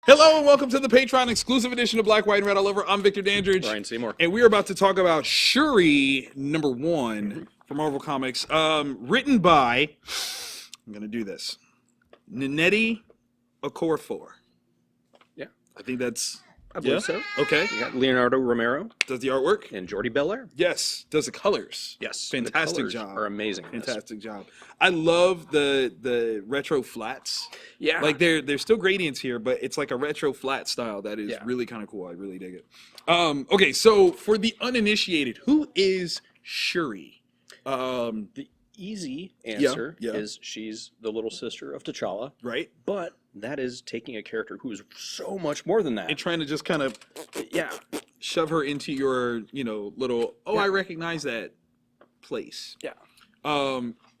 Hello and welcome to the Patreon exclusive edition of Black, White, and Red All Over. I'm Victor Dandridge. Ryan Seymour. And we are about to talk about Shuri #1 from Marvel Comics. Written by, I'm going to do this, Nnedi Okorafor. Yeah. I think that's... I believe so. Okay. You got Leonardo Romero. Does the artwork? And Jordi Belair. Yes. Does the colors? Yes. Fantastic the colors job. Are amazing. Fantastic job. I love the retro flats. Yeah. Like there's still gradients here, but it's like a retro flat style that is really kind of cool. I really dig it. Okay, so for the uninitiated, who is Shuri? The easy answer is she's the little sister of T'Challa. Right. But that is taking a character who is so much more than that. And trying to just kind of shove her into your, little, I recognize that place. Yeah.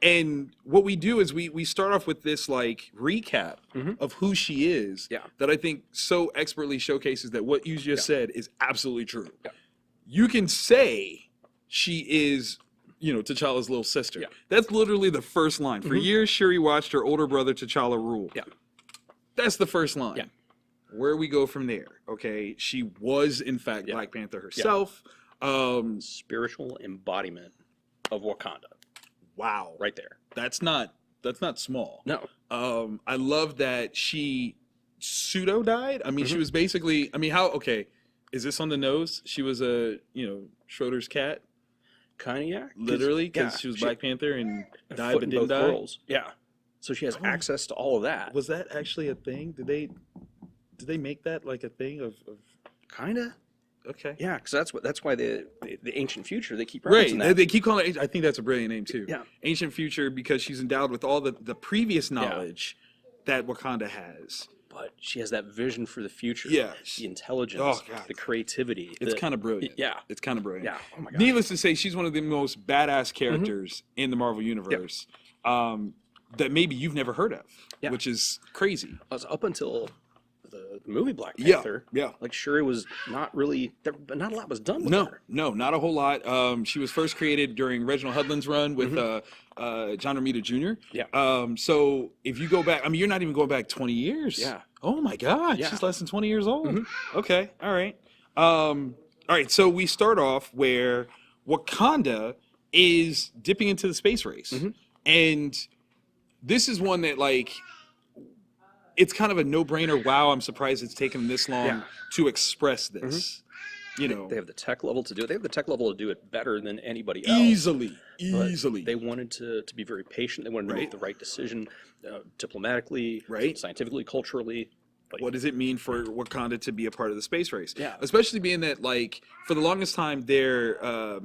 And what we do is we start off with this like recap of who she is that I think so expertly showcases that what you just said is absolutely true. Yeah. You can say she is, T'Challa's little sister. Yeah. That's literally the first line. For years, Shuri watched her older brother T'Challa rule. Yeah. That's the first line. Yeah. Where we go from there, okay? She was, in fact, Black Panther herself. Yeah. Spiritual embodiment of Wakanda. Wow. Right there. That's not small. No. I love that she pseudo died. I mean, she was basically, is this on the nose? She was a, Schroeder's cat? Kind of, yeah. Literally, because she was Black Panther and died but didn't die? Worlds. Yeah. So she has access to all of that. Was that actually a thing? Did they make that like a thing of... Kind of. Okay. Yeah, because that's why the ancient future, they keep referencing that. They keep calling it, I think that's a brilliant name too. Yeah. Ancient future, because she's endowed with all the previous knowledge that Wakanda has. But she has that vision for the future. Yeah. The intelligence, the creativity. It's kind of brilliant. Yeah. It's kind of brilliant. Yeah. Oh my God. Needless to say, she's one of the most badass characters in the Marvel Universe that maybe you've never heard of, which is crazy. Up until the movie Black Panther, like Shuri was not really, not a lot was done with her. No, not a whole lot. She was first created during Reginald Hudlin's run with John Romita Jr. Yeah. So if you go back, you're not even going back 20 years. Yeah. Oh my God, she's less than 20 years old. Okay, all right. All right, so we start off where Wakanda is dipping into the space race. And this is one that, like, it's kind of a no-brainer. Wow, I'm surprised it's taken this long to express this. They have the tech level to do it. They have the tech level to do it better than anybody else. Easily. They wanted to be very patient. They wanted to make the right decision diplomatically, scientifically, culturally. What does it mean for Wakanda to be a part of the space race? Yeah. Especially being that, like, for the longest time, their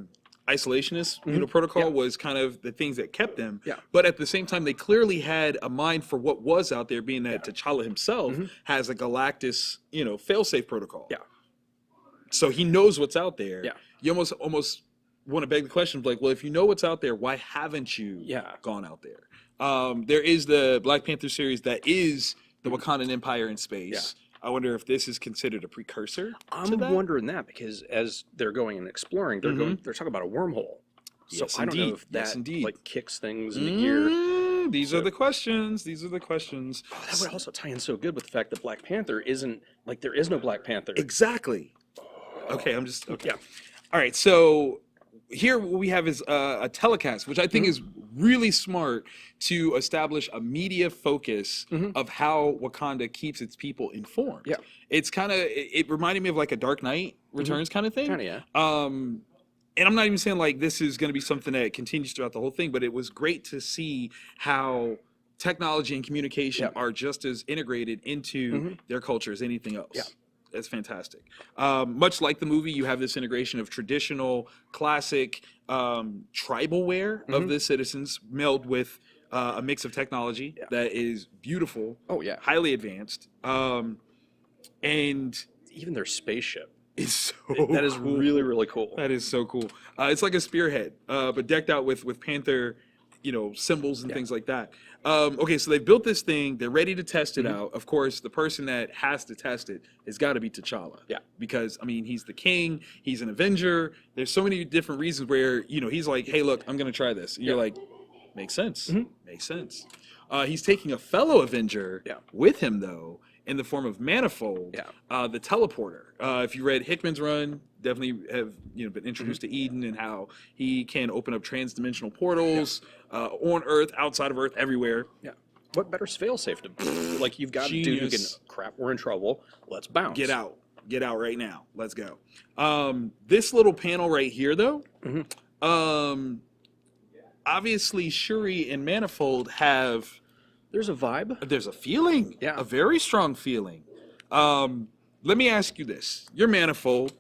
isolationist protocol was kind of the things that kept them. Yeah. But at the same time, they clearly had a mind for what was out there, being that T'Challa himself has a Galactus, fail-safe protocol. Yeah. So he knows what's out there. Yeah. You almost want to beg the question, like, well, if you know what's out there, why haven't you gone out there? There is the Black Panther series that is the Wakandan Empire in space. Yeah. I wonder if this is considered a precursor to that? Wondering that, because as they're going and exploring, they're talking about a wormhole. So I don't know if that like kicks things into gear. These are the questions. These are the questions. Oh, that would also tie in so good with the fact that Black Panther isn't, like, there is no Black Panther. Exactly. Okay, Yeah. All right, so here what we have is a telecast, which I think is really smart to establish a media focus of how Wakanda keeps its people informed. Yeah. It's kind of, it reminded me of like a Dark Knight Returns kind of thing. Kind of, yeah. And I'm not even saying like this is going to be something that continues throughout the whole thing, but it was great to see how technology and communication are just as integrated into their culture as anything else. Yeah. That's fantastic. Much like the movie, you have this integration of traditional, classic, tribal wear of the citizens melded with a mix of technology that is beautiful. Oh, yeah. Highly advanced. And even their spaceship is so that is cool. really, really cool. That is so cool. It's like a spearhead, but decked out with Panther, symbols and things like that. Okay, so they've built this thing. They're ready to test it out. Of course, the person that has to test it has got to be T'Challa. Yeah. Because, he's the king. He's an Avenger. There's so many different reasons where, he's like, hey, look, I'm going to try this. And you're like, makes sense. Makes sense. He's taking a fellow Avenger with him, though, in the form of Manifold, the teleporter. If you read Hickman's run, definitely have been introduced to Eden and how he can open up trans-dimensional portals on Earth, outside of Earth, everywhere. Yeah. What better fail-safe to like you've got a dude who can, crap, we're in trouble, let's bounce. Get out right now, let's go. This little panel right here though, obviously Shuri and Manifold have, there's a vibe, there's a feeling, a very strong feeling. Let me ask you this, you're Manifold,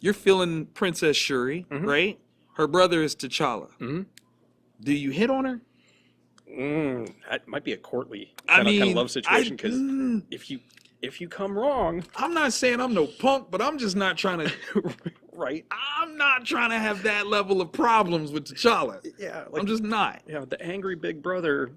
you're feeling Princess Shuri, right? Her brother is T'Challa. Do you hit on her? That might be a courtly kind of love situation, because if you come wrong, I'm not saying I'm no punk, but I'm just not trying to. Right. I'm not trying to have that level of problems with T'Challa. Yeah, I'm just not. Yeah, the angry big brother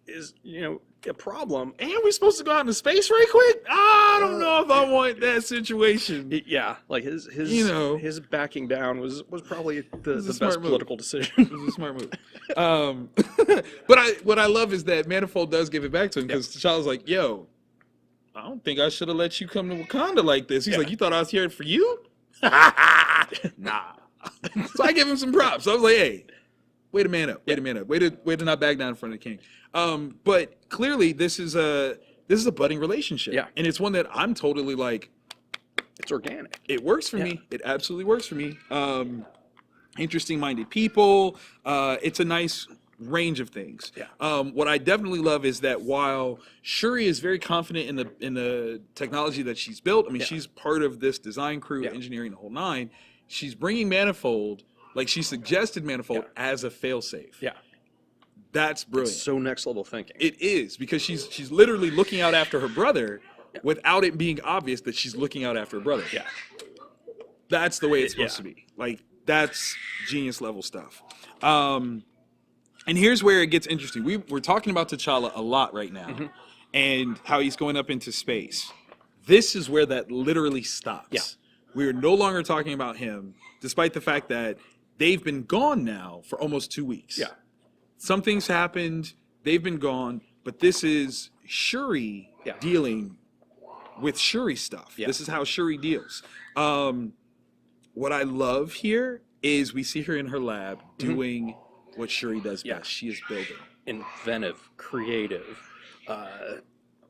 is a problem. And we supposed to go out into space right quick? I don't know if I want that situation. Yeah, like his his backing down was probably the best political decision. It was a smart move. But what I love is that Manifold does give it back to him, because T'Challa's like, yo, I don't think I should have let you come to Wakanda like this. He's like, you thought I was here for you? Nah. So I give him some props. So I was like, hey, way to man up. Way to not back down in front of the king. But clearly this is a budding relationship. Yeah. And it's one that I'm totally like, it's organic. It works for me. It absolutely works for me. Interesting minded people. It's a nice range of things. Yeah. What I definitely love is that while Shuri is very confident in the technology that she's built, I mean, she's part of this design crew, engineering the whole nine. She's bringing Manifold, like she suggested Manifold as a failsafe. Yeah. That's brilliant. It's so next level thinking. It is, because she's literally looking out after her brother without it being obvious that she's looking out after her brother. Yeah. That's the way it's supposed to be. Like, that's genius level stuff. And here's where it gets interesting. We're talking about T'Challa a lot right now, and how he's going up into space. This is where that literally stops. Yeah. We're no longer talking about him, despite the fact that they've been gone now for almost 2 weeks. Yeah. Some things happened, they've been gone, but this is Shuri dealing with Shuri stuff. Yeah. This is how Shuri deals. What I love here is we see her in her lab doing what Shuri does best. She is building. Inventive, creative,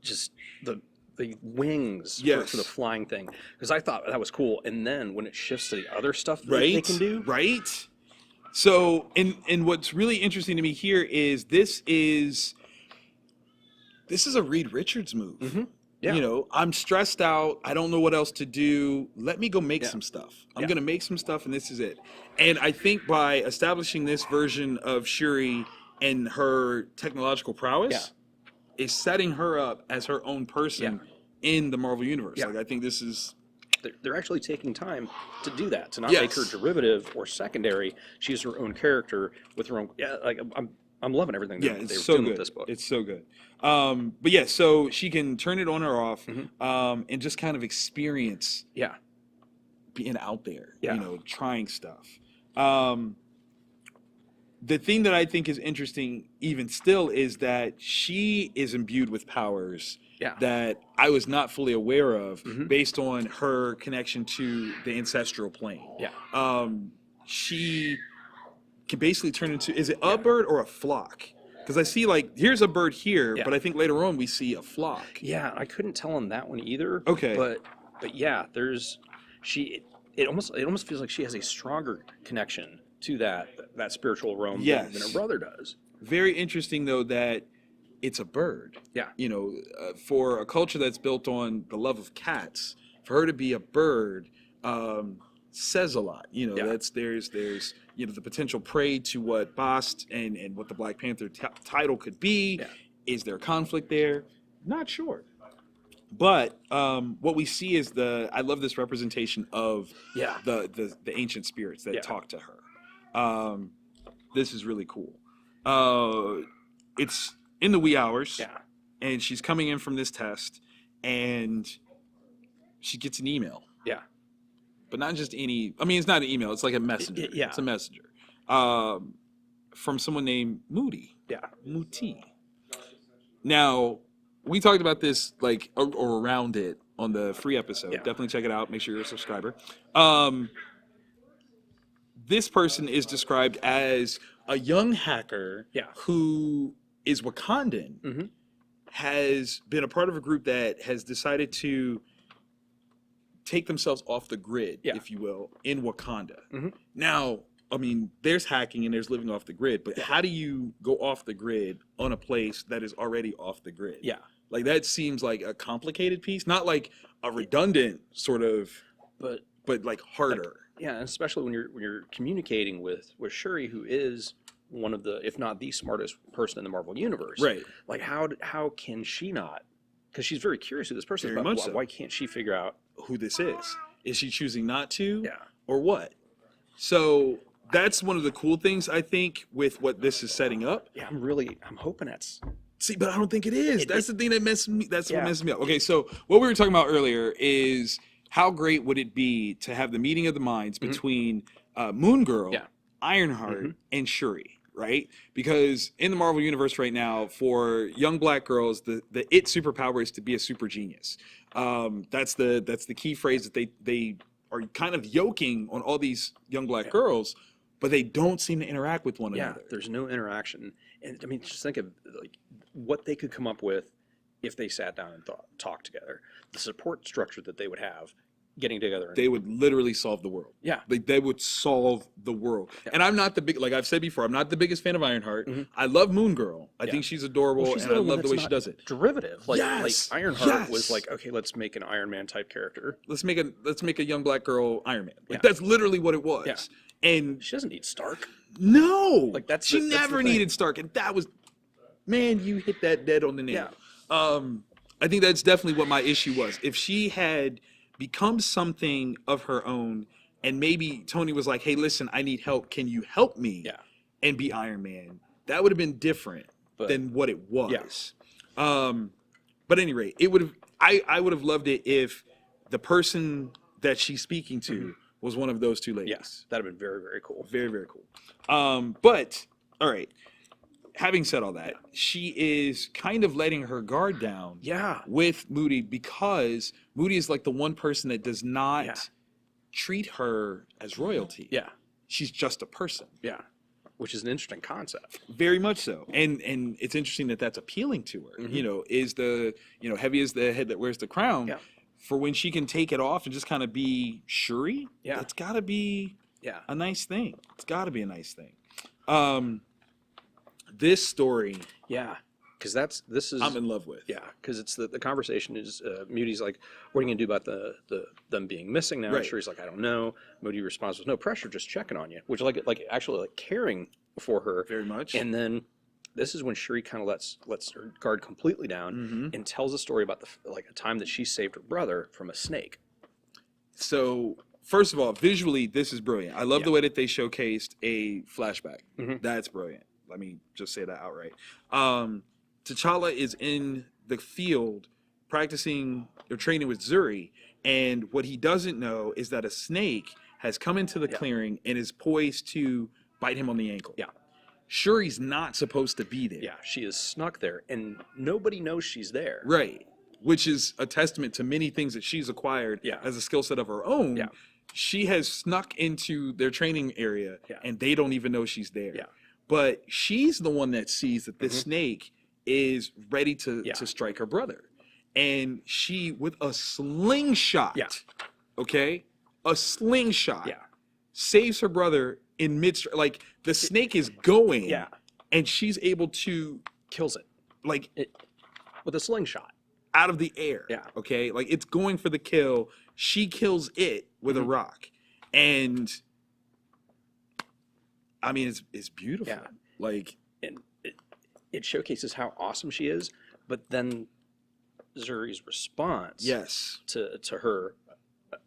just the wings for the flying thing. Because I thought that was cool. And then when it shifts to the other stuff that they can do. Right. So, and what's really interesting to me here is this is a Reed Richards move. Yeah. I'm stressed out. I don't know what else to do. Let me go make some stuff. I'm going to make some stuff, and this is it. And I think by establishing this version of Shuri and her technological prowess is setting her up as her own person in the Marvel Universe. Like, I think this is... They're actually taking time to do that, to not make her derivative or secondary. She's her own character with her own... Yeah, like, I'm loving everything they're doing with this book. It's so good. But yeah, so she can turn it on or off, and just kind of experience being out there, trying stuff. The thing that I think is interesting even still is that she is imbued with powers that I was not fully aware of based on her connection to the ancestral plane. She can basically turn into, is it a bird or a flock? Because I see, like, here's a bird here, but I think later on we see a flock. Yeah, I couldn't tell on that one either. Okay. But yeah, it almost feels like she has a stronger connection to that spiritual realm than her brother does. Very interesting, though, that it's a bird. Yeah. For a culture that's built on the love of cats, for her to be a bird says a lot. There's the potential prey to what Bast and what the Black Panther title could be. Yeah. Is there conflict there? Not sure. But what we see is I love this representation of the ancient spirits that talk to her. This is really cool. It's in the wee hours, and she's coming in from this test, and she gets an email. Yeah. But not just any, it's not an email, it's like a messenger. It's a messenger. From someone named Moody. Yeah. Muti. Now, we talked about this like or around it on the free episode. Yeah. Definitely check it out. Make sure you're a subscriber. This person is described as a young hacker who is Wakandan, has been a part of a group that has decided to take themselves off the grid, if you will, in Wakanda. Now, I mean, there's hacking and there's living off the grid, but how do you go off the grid on a place that is already off the grid? Yeah. Like, that seems like a complicated piece, not like a redundant sort of, but like harder. Like, yeah, and especially when you're communicating with Shuri, who is one of the, if not the smartest person in the Marvel universe. Right. Like, how can she not? Because she's very curious who this person is. Very much so. Why can't she figure out who this is? Is she choosing not to? Yeah. Or what? So that's one of the cool things, I think, with what this is setting up. Yeah, I'm hoping that's... See, but I don't think it is. That's the thing that messes me. That's what messes me up. Okay, so what we were talking about earlier is how great would it be to have the meeting of the minds between Moon Girl, Ironheart, and Shuri, right? Because in the Marvel universe right now, for young black girls, the it superpower is to be a super genius. That's the key phrase that they are kind of yoking on all these young black girls, but they don't seem to interact with one another. There's no interaction. And I mean, just think of like what they could come up with if they sat down and talked together. The support structure that they would have getting together. They would literally solve the world. Yeah. They would solve the world. Yeah. And I'm not the big, like I've said before, I'm not the biggest fan of Ironheart. I love Moon Girl. I think she's adorable, and I love the way she does it. Derivative. Like Ironheart was like, okay, let's make an Iron Man type character. Let's make a young black girl Iron Man. Like that's literally what it was. Yeah. And she doesn't need Stark. No. Like that's she never needed Stark, and that was, man, you hit that dead on the nail. Yeah. I think that's definitely what my issue was. If she had become something of her own, and maybe Tony was like, hey, listen, I need help. Can you help me? Yeah. And be Iron Man? That would have been different than what it was. Yeah. But at any rate, it would have. I would have loved it if the person that she's speaking to was one of those two ladies. Yes, that'd have been very, very cool. Very, very cool. But all right. Having said all that, she is kind of letting her guard down with Moody, because Moody is like the one person that does not treat her as royalty. Yeah. She's just a person. Yeah. Which is an interesting concept. Very much so. And it's interesting that that's appealing to her. You know, is the, heavy is the head that wears the crown. Yeah. For when she can take it off and just kind of be Shuri, that's got to be a nice thing. It's got to be a nice thing. This story, because this is I'm in love with. Yeah, because it's the conversation is Moody's like, what are you gonna do about the them being missing now? Right. Shuri's like, I don't know. Moody responds with no pressure, just checking on you, which like actually like caring for her very much. And then this is when Shuri kind of lets her guard completely down and tells a story about a time that she saved her brother from a snake. So first of all, visually, this is brilliant. I love the way that they showcased a flashback. That's brilliant. Let me just say that outright. T'Challa is in the field practicing or training with Shuri, and what he doesn't know is that a snake has come into the clearing and is poised to bite him on the ankle. Yeah. Shuri's not supposed to be there. Yeah, she is snuck there, and nobody knows she's there. Right. Which is a testament to many things that she's acquired as a skill set of her own. Yeah. She has snuck into their training area, and they don't even know she's there. Yeah. But she's the one that sees that this snake is ready to strike her brother. And she, with a slingshot, a slingshot, saves her brother in mid, like the snake is going, and she's able to kills it, like with a slingshot out of the air. Yeah. Okay. Like it's going for the kill. She kills it with a rock, and I mean, it's beautiful. Yeah. Like, and it showcases how awesome she is, but then Shuri's response to her,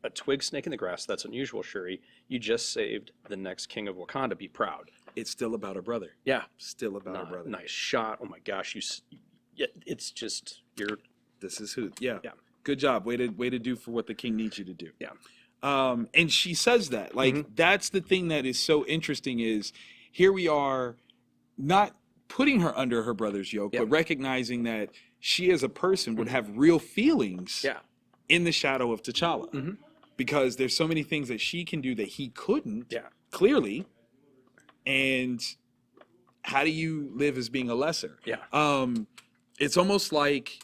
a twig snake in the grass, that's unusual, Shuri. You just saved the next king of Wakanda. Be proud. It's still about her brother. Yeah. Still about her brother. Nice shot. Oh my gosh. It's just, this is who. Yeah. Yeah. Good job. Way to do for what the king needs you to do. Yeah. And she says that, like, that's the thing that is so interesting is here we are not putting her under her brother's yoke, but recognizing that she as a person would have real feelings in the shadow of T'Challa. Because there's so many things that she can do that he couldn't, clearly. And how do you live as being a lesser? It's almost like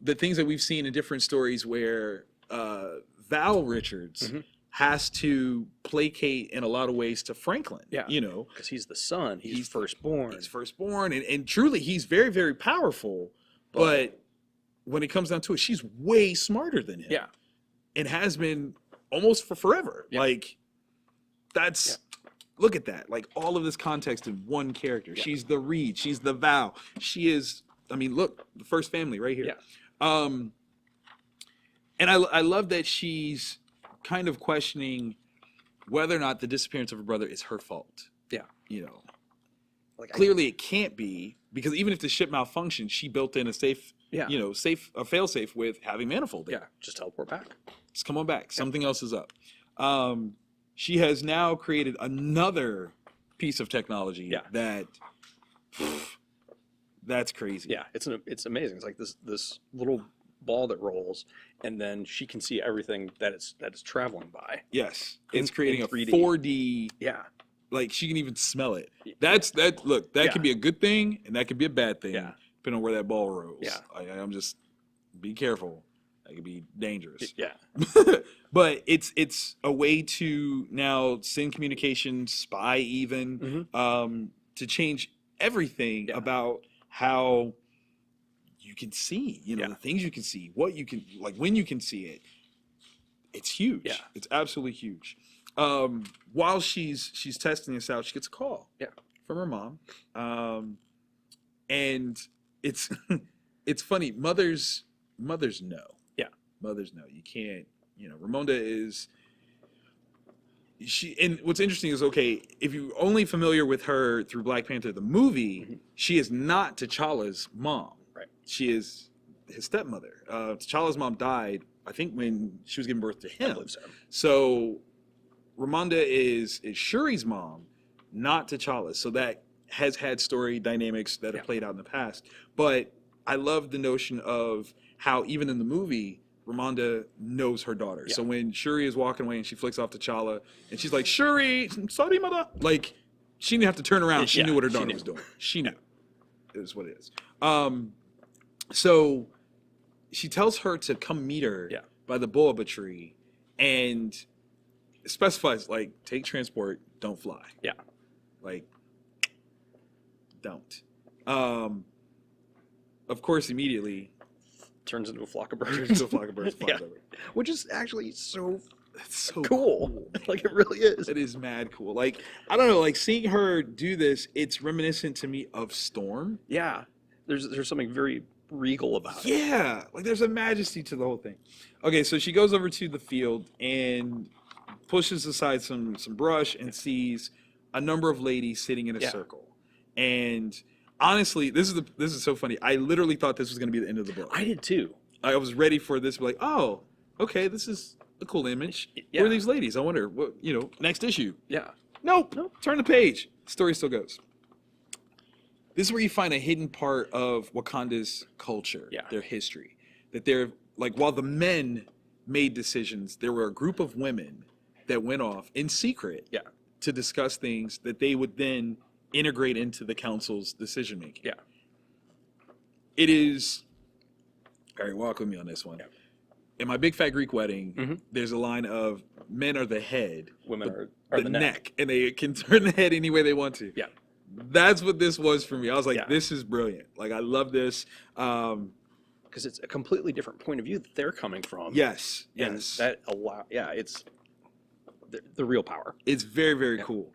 the things that we've seen in different stories where Val Richards has to placate in a lot of ways to Franklin. You know, because he's the son. He's firstborn. He's firstborn, and truly, he's very, very powerful. But when it comes down to it, she's way smarter than him. And has been almost for forever. Like, that's look at that. Like, all of this context in one character. She's the Reed. She's the Val. She is. I mean, look, the first family right here. And I love that she's kind of questioning whether or not the disappearance of her brother is her fault. You know, like, clearly it can't be, because even if the ship malfunctioned, she built in a safe, you know, a fail-safe with having Manifold. Just teleport back. Just come on back. Something else is up. She has now created another piece of technology that that's crazy. It's amazing. It's like this little ball that rolls, and then she can see everything that it's traveling by. It's creating a 4D. Like, she can even smell it. Look, that could be a good thing and that could be a bad thing, depending on where that ball rolls. I'm just, be careful. That could be dangerous. But it's a way to now send communication, spy even, to change everything about how you can see, you know, the things you can see, what you can, like, when you can see it. It's huge. It's absolutely huge. While she's testing this out, she gets a call from her mom. And it's it's funny. Mothers know. Mothers know. You can't, you know, Ramonda is, and what's interesting is, okay, if you're only familiar with her through Black Panther, the movie, she is not T'Challa's mom. She is his stepmother. T'Challa's mom died, I think, when she was giving birth to him. I believe so. So Ramonda is Shuri's mom, not T'Challa's. So that has had story dynamics that have played out in the past. But I love the notion of how, even in the movie, Ramonda knows her daughter. So when Shuri is walking away and she flicks off T'Challa and she's like, "Shuri, I'm sorry, mother." Like, she didn't have to turn around. She knew what her daughter was doing. She knew. It is what it is. So she tells her to come meet her by the boaba tree, and specifies, like, take transport, don't fly. Like, don't. Of course, immediately turns into a flock of birds. Which is actually so cool. Like, it really is. It is mad cool. Like, I don't know, like, seeing her do this, it's reminiscent to me of Storm. There's something very regal about it. Like, there's a majesty to the whole thing. Okay, so she goes over to the field and pushes aside some brush and sees a number of ladies sitting in a circle. And honestly, this is so funny. I literally thought this was going to be the end of the book. I did too. I was ready for this, like, oh, okay, this is a cool image. Who are these ladies? I wonder what, you know, next issue. Nope. Turn the page. Story still goes. This is where you find a hidden part of Wakanda's culture, their history. That they're, like, while the men made decisions, there were a group of women that went off in secret to discuss things that they would then integrate into the council's decision making. It is, all right, walk with me on this one. In My Big Fat Greek Wedding, there's a line of, men are the head, women are the neck, and they can turn the head any way they want to. That's what this was for me. I was like, this is brilliant. Like, I love this. Because it's a completely different point of view that they're coming from. Yes. That it's the real power. It's very, very cool.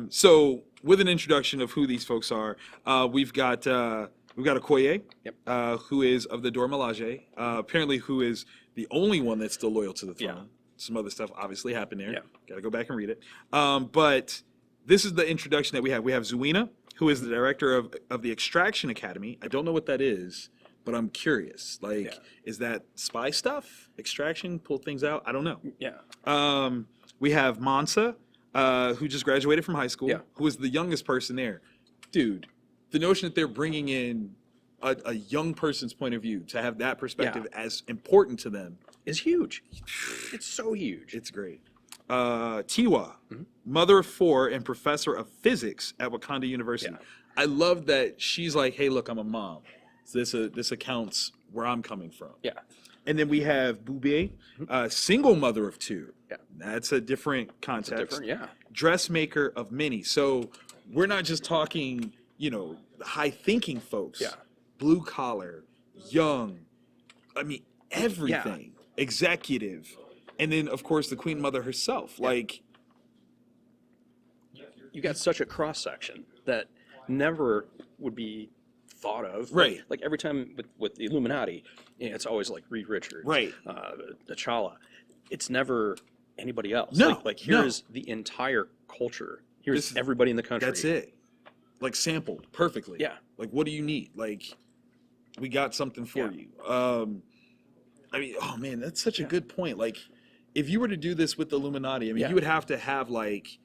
So with an introduction of who these folks are, we've got Okoye, who is of the Dora Milaje, apparently who is the only one that's still loyal to the throne. Some other stuff obviously happened there. Got to go back and read it. But this is the introduction that we have. We have Zuina, who is the director of the Extraction Academy. I don't know what that is, but I'm curious. Like, is that spy stuff? Extraction, pull things out? I don't know. We have Mansa, who just graduated from high school, who is the youngest person there. Dude, the notion that they're bringing in a young person's point of view to have that perspective as important to them is huge. It's so huge. It's great. Tiwa, mother of 4 and professor of physics at Wakanda University. I love that she's like, hey, look, I'm a mom. So this accounts where I'm coming from. Yeah. And then we have Bube, single mother of 2. Yeah. That's a different context. Yeah. Dressmaker of many. So we're not just talking, high-thinking folks. Yeah. Blue collar, young, I mean, everything. Executive. And then, of course, the Queen Mother herself. Like, you got such a cross-section that never would be thought of. Right. Like every time with the Illuminati, it's always like Reed Richards. Right. T'Challa. It's never anybody else. No. Like here's the entire culture. Here's everybody in the country. That's it. Like sampled perfectly. Yeah. Like, what do you need? Like, we got something for you. I mean, oh man, that's such a good point. Like, if you were to do this with the Illuminati, I mean, you would have to have like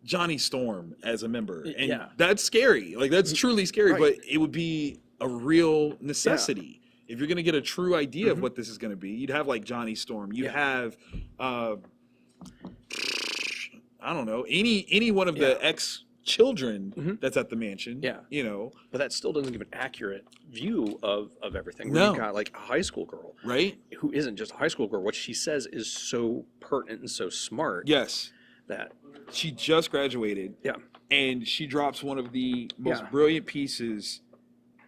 Johnny Storm as a member, and that's scary. Like, that's truly scary. But it would be a real necessity if you're going to get a true idea of what this is going to be. You'd have like Johnny Storm. You'd have, I don't know, any one of the ex-children that's at the mansion. Yeah. But that still doesn't give an accurate view of everything. Where you've got like a high school girl, right? Who isn't just a high school girl. What she says is so pertinent and so smart. Yes. That she just graduated. Yeah. And she drops one of the most brilliant pieces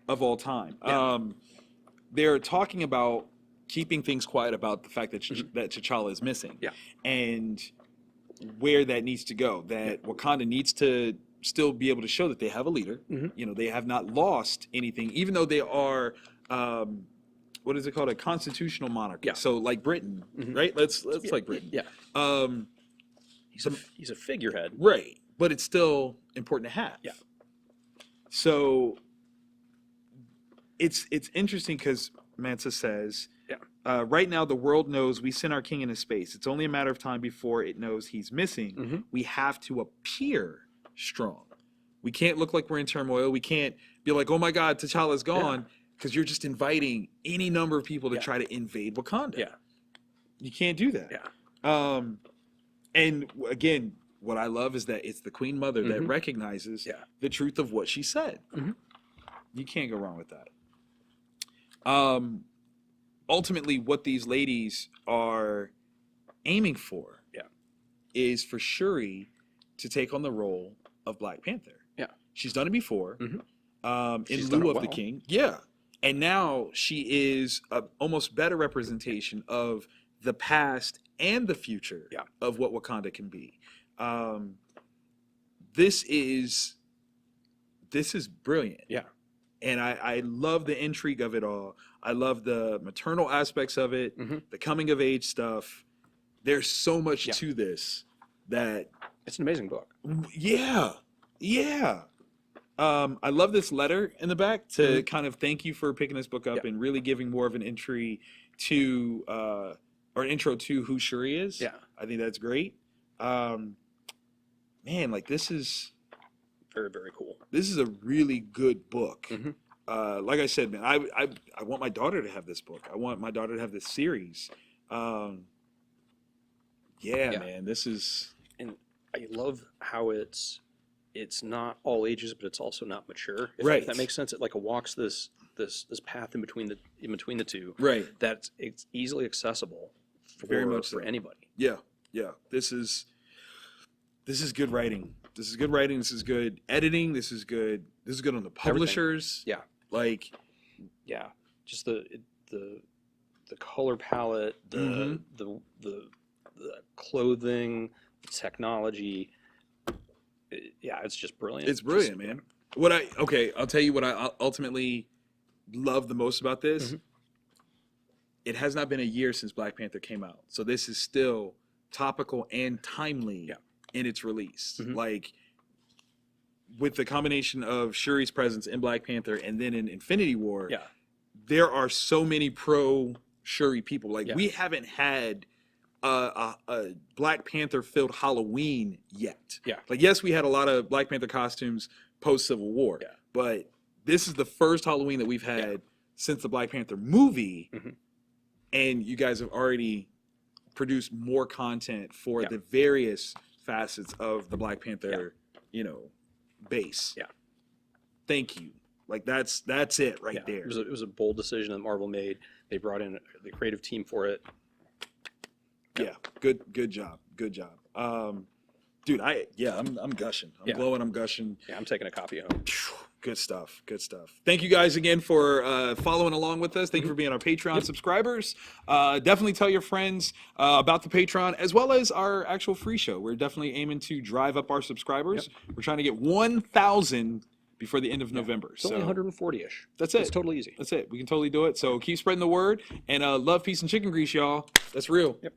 of all time. Yeah. They're talking about keeping things quiet about the fact that that T'Challa is missing. Yeah. And where that needs to go. That Wakanda needs to still be able to show that they have a leader. They have not lost anything, even though they are what is it called? A constitutional monarchy. Yeah. So like Britain, right? Let's like Britain. Yeah. He's a figurehead. Right. But it's still important to have. Yeah. So it's interesting because Mansa says, right now the world knows we sent our king into space. It's only a matter of time before it knows he's missing. We have to appear strong. We can't look like we're in turmoil. We can't be like, oh my God, T'Challa's gone, because you're just inviting any number of people to try to invade Wakanda. Yeah. You can't do that. Yeah. And again, what I love is that it's the Queen Mother that recognizes the truth of what she said. You can't go wrong with that. Ultimately, what these ladies are aiming for is for Shuri to take on the role of Black Panther. Yeah. She's done it before in lieu of the king. Yeah. And now she is a almost better representation of the past and the future of what Wakanda can be. This is brilliant. Yeah. And I love the intrigue of it all. I love the maternal aspects of it, the coming of age stuff. There's so much to this that it's an amazing book. Yeah. Yeah. I love this letter in the back to kind of thank you for picking this book up and really giving more of an entry to or an intro to who Shuri is. Yeah. I think that's great. Man, like this is very, very cool. This is a really good book. Like I said, man, I want my daughter to have this book. I want my daughter to have this series. Man, this is. And I love how it's not all ages, but it's also not mature. If that makes sense. It like walks this path in between the two. Right. That it's easily accessible for very much for anybody. Yeah. Yeah. This is good writing. This is good writing. This is good editing. This is good. This is good on the publishers. Everything. Yeah. Just the color palette, the clothing, the technology. It's just brilliant. It's brilliant, man. I'll tell you what I ultimately love the most about this. It has not been a year since Black Panther came out, so this is still topical and timely in its release. Like with the combination of Shuri's presence in Black Panther and then in Infinity War, there are so many pro Shuri people. Like we haven't had a Black Panther filled Halloween yet. Yeah. Like yes, we had a lot of Black Panther costumes post Civil War. Yeah. But this is the first Halloween that we've had since the Black Panther movie, and you guys have already produced more content for the various facets of the Black Panther, base. Yeah. Thank you. Like that's it right there. It was a bold decision that Marvel made. They brought in the creative team for it. Yeah. Good job. Good job. Dude, I'm gushing. I'm glowing. I'm gushing. Yeah, I'm taking a copy home. Good stuff. Good stuff. Thank you guys again for following along with us. Thank you for being our Patreon subscribers. Definitely tell your friends about the Patreon as well as our actual free show. We're definitely aiming to drive up our subscribers. We're trying to get 1,000 before the end of November. It's only 140-ish. That's it. It's totally easy. That's it. We can totally do it. So keep spreading the word. And love, peace, and chicken grease, y'all. That's real. Yep.